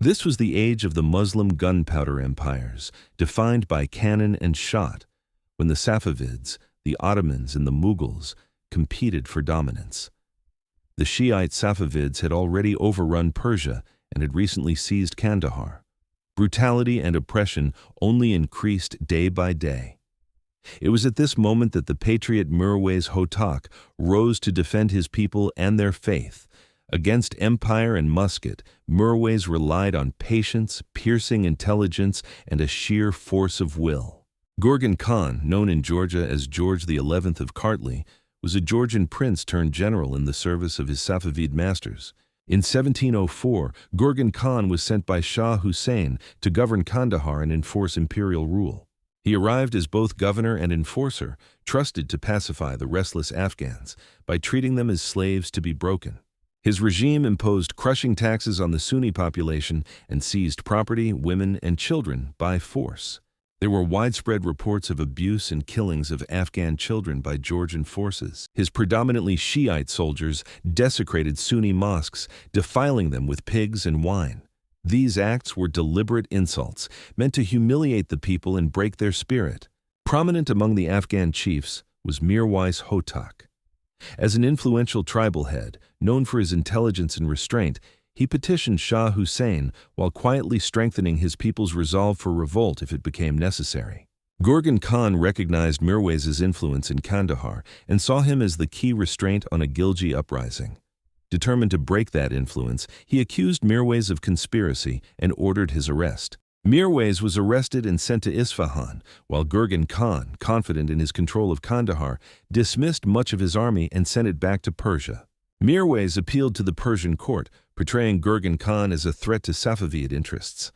This was the age of the Muslim gunpowder empires, defined by cannon and shot, when the Safavids, the Ottomans, and the Mughals competed for dominance. The Shiite Safavids had already overrun Persia and had recently seized Kandahar. Brutality and oppression only increased day by day. It was at this moment that the patriot Mirwais Hotak rose to defend his people and their faith. Against empire and musket, Mirwais relied on patience, piercing intelligence, and a sheer force of will. Gurgan Khan, known in Georgia as George XI of Kartli, was a Georgian prince turned general in the service of his Safavid masters. In 1704, Gurgan Khan was sent by Shah Hussein to govern Kandahar and enforce imperial rule. He arrived as both governor and enforcer, trusted to pacify the restless Afghans by treating them as slaves to be broken. His regime imposed crushing taxes on the Sunni population and seized property, women, and children by force. There were widespread reports of abuse and killings of Afghan children by Georgian forces. His predominantly Shiite soldiers desecrated Sunni mosques, defiling them with pigs and wine. These acts were deliberate insults, meant to humiliate the people and break their spirit. Prominent among the Afghan chiefs was Mirwais Hotak. As an influential tribal head, known for his intelligence and restraint, he petitioned Shah Hussein while quietly strengthening his people's resolve for revolt if it became necessary. Gurgan Khan recognized Mirwais's influence in Kandahar and saw him as the key restraint on a Gilji uprising. Determined to break that influence, he accused Mirwais of conspiracy and ordered his arrest. Mirwais was arrested and sent to Isfahan, while Gurgan Khan, confident in his control of Kandahar, dismissed much of his army and sent it back to Persia. Mirwais appealed to the Persian court, portraying Gurgan Khan as a threat to Safavid interests.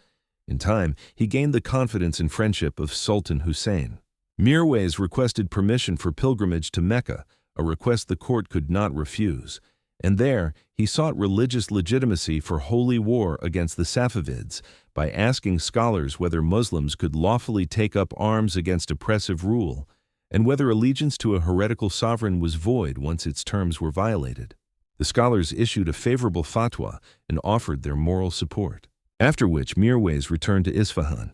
In time, he gained the confidence and friendship of Sultan Hussein. Mirwais requested permission for pilgrimage to Mecca, a request the court could not refuse. And there, he sought religious legitimacy for holy war against the Safavids by asking scholars whether Muslims could lawfully take up arms against oppressive rule, and whether allegiance to a heretical sovereign was void once its terms were violated. The scholars issued a favorable fatwa and offered their moral support. After which Mirwais returned to Isfahan.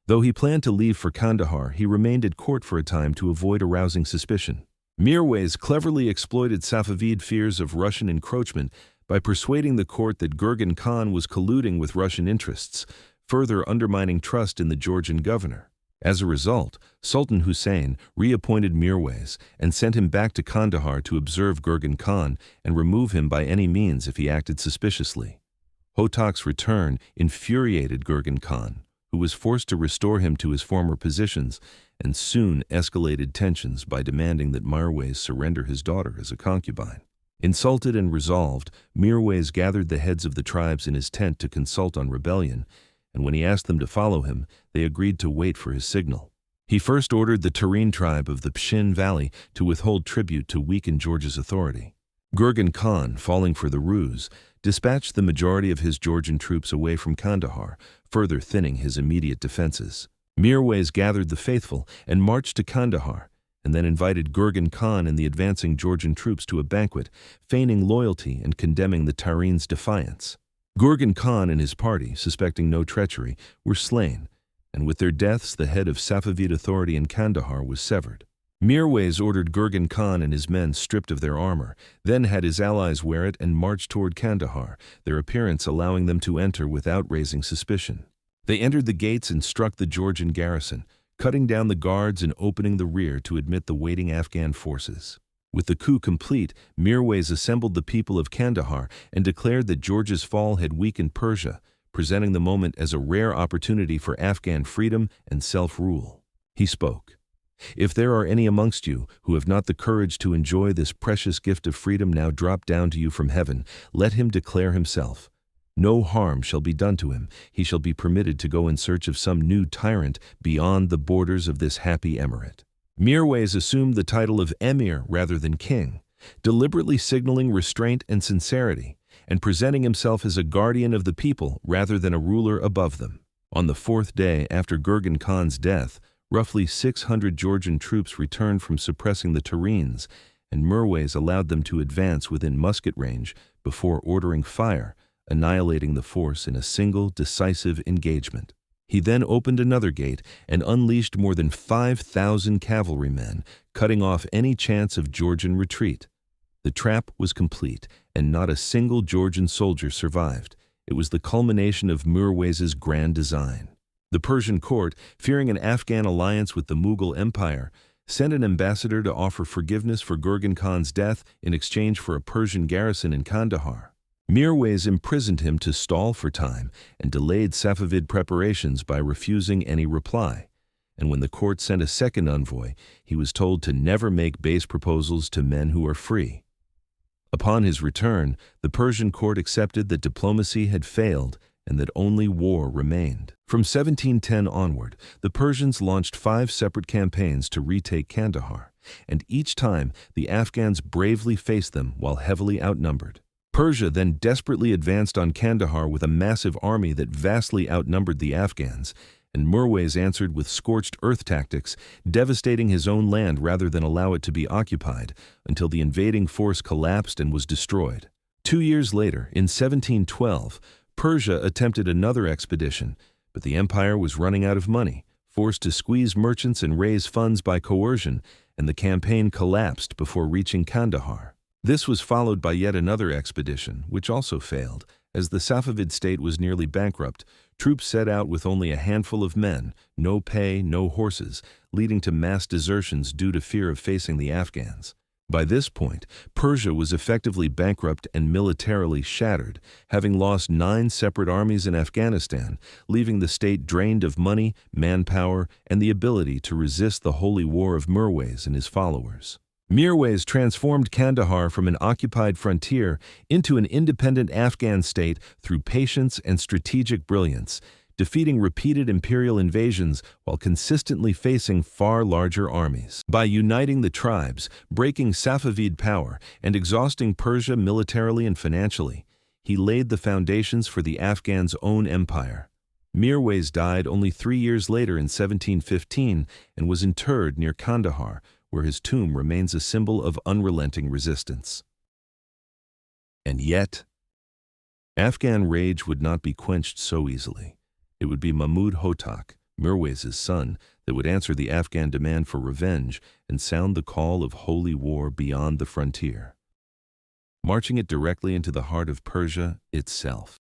Though he planned to leave for Kandahar, he remained at court for a time to avoid arousing suspicion. Mirwais cleverly exploited Safavid fears of Russian encroachment by persuading the court that Gurgan Khan was colluding with Russian interests, further undermining trust in the Georgian governor. As a result, Sultan Hussein reappointed Mirwais and sent him back to Kandahar to observe Gurgan Khan and remove him by any means if he acted suspiciously. Hotak's return infuriated Gurgan Khan, who was forced to restore him to his former positions and soon escalated tensions by demanding that Mirwais surrender his daughter as a concubine. Insulted and resolved, Mirwais gathered the heads of the tribes in his tent to consult on rebellion, and when he asked them to follow him, they agreed to wait for his signal. He first ordered the Tarin tribe of the Pshin Valley to withhold tribute to weaken Georgia's authority. Gurgan Khan, falling for the ruse, dispatched the majority of his Georgian troops away from Kandahar, further thinning his immediate defenses. Mirwais gathered the faithful and marched to Kandahar, and then invited Gurgan Khan and the advancing Georgian troops to a banquet, feigning loyalty and condemning the Tarin's defiance. Gurgan Khan and his party, suspecting no treachery, were slain, and with their deaths the head of Safavid authority in Kandahar was severed. Mirwais ordered Gurgan Khan and his men stripped of their armor, then had his allies wear it and march toward Kandahar, their appearance allowing them to enter without raising suspicion. They entered the gates and struck the Georgian garrison, cutting down the guards and opening the rear to admit the waiting Afghan forces. With the coup complete, Mirwais assembled the people of Kandahar and declared that Georgia's fall had weakened Persia, presenting the moment as a rare opportunity for Afghan freedom and self-rule. He spoke, "If there are any amongst you who have not the courage to enjoy this precious gift of freedom now dropped down to you from heaven, let him declare himself. No harm shall be done to him. He shall be permitted to go in search of some new tyrant beyond the borders of this happy emirate." Mirwais assumed the title of emir rather than king, deliberately signaling restraint and sincerity, and presenting himself as a guardian of the people rather than a ruler above them. On the fourth day after Gurgan Khan's death, roughly 600 Georgian troops returned from suppressing the Tarins, and Mirwais allowed them to advance within musket range before ordering fire, annihilating the force in a single, decisive engagement. He then opened another gate and unleashed more than 5,000 cavalrymen, cutting off any chance of Georgian retreat. The trap was complete, and not a single Georgian soldier survived. It was the culmination of Mirwais's grand design. The Persian court, fearing an Afghan alliance with the Mughal Empire, sent an ambassador to offer forgiveness for Gurgan Khan's death in exchange for a Persian garrison in Kandahar. Mirwais imprisoned him to stall for time and delayed Safavid preparations by refusing any reply. And when the court sent a second envoy, he was told to never make base proposals to men who are free. Upon his return, the Persian court accepted that diplomacy had failed and that only war remained. From 1710 onward, the Persians launched 5 separate campaigns to retake Kandahar, and each time the Afghans bravely faced them while heavily outnumbered. Persia then desperately advanced on Kandahar with a massive army that vastly outnumbered the Afghans, and Mirwais answered with scorched earth tactics, devastating his own land rather than allow it to be occupied, until the invading force collapsed and was destroyed. 2 years later, in 1712, Persia attempted another expedition, but the empire was running out of money, forced to squeeze merchants and raise funds by coercion, and the campaign collapsed before reaching Kandahar. This was followed by yet another expedition, which also failed. As the Safavid state was nearly bankrupt, troops set out with only a handful of men, no pay, no horses, leading to mass desertions due to fear of facing the Afghans. By this point, Persia was effectively bankrupt and militarily shattered, having lost 9 separate armies in Afghanistan, leaving the state drained of money, manpower, and the ability to resist the holy war of Mirwais and his followers. Mirwais transformed Kandahar from an occupied frontier into an independent Afghan state through patience and strategic brilliance, defeating repeated imperial invasions while consistently facing far larger armies. By uniting the tribes, breaking Safavid power, and exhausting Persia militarily and financially, he laid the foundations for the Afghans' own empire. Mirwais died only 3 years later in 1715 and was interred near Kandahar, where his tomb remains a symbol of unrelenting resistance. And yet, Afghan rage would not be quenched so easily. It would be Mahmud Hotak, Mirwais's son, that would answer the Afghan demand for revenge and sound the call of holy war beyond the frontier, marching it directly into the heart of Persia itself.